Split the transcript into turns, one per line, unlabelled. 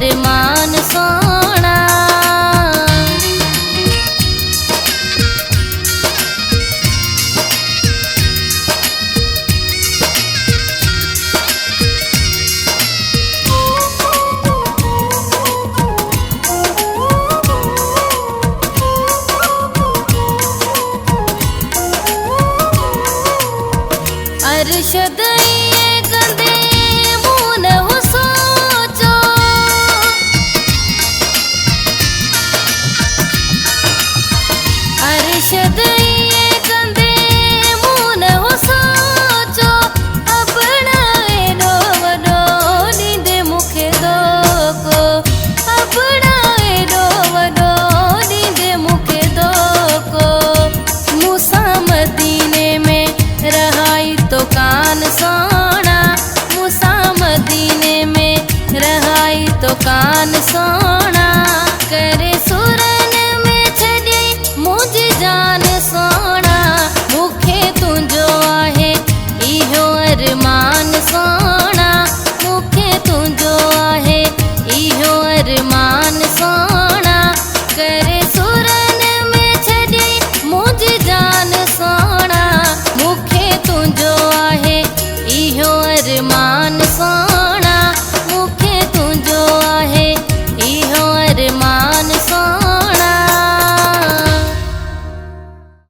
अरमान सोना। अरशद ये गंदे मुंह न हो सोचो, अरशद ये गंदे मुंह न हो सोचो, अपना एडो वडो नींदे मुखे दो को, अपना एडो वडो नींदे मुखे दो को। मूसा मदीने में रहाई तो कान सोना, मूसा मदीने में रहाई तो कान सोना। करे सुरन में छड़ी मुझी जान सोना, मुखे तुझो आहे इहो अरमान सोना, मुखे तुझो आहे इहो अरमान सोना। करे सुरन में छड़ी मुझी जान सोना, मुखे तुझो आहे इहो अरमान सोना।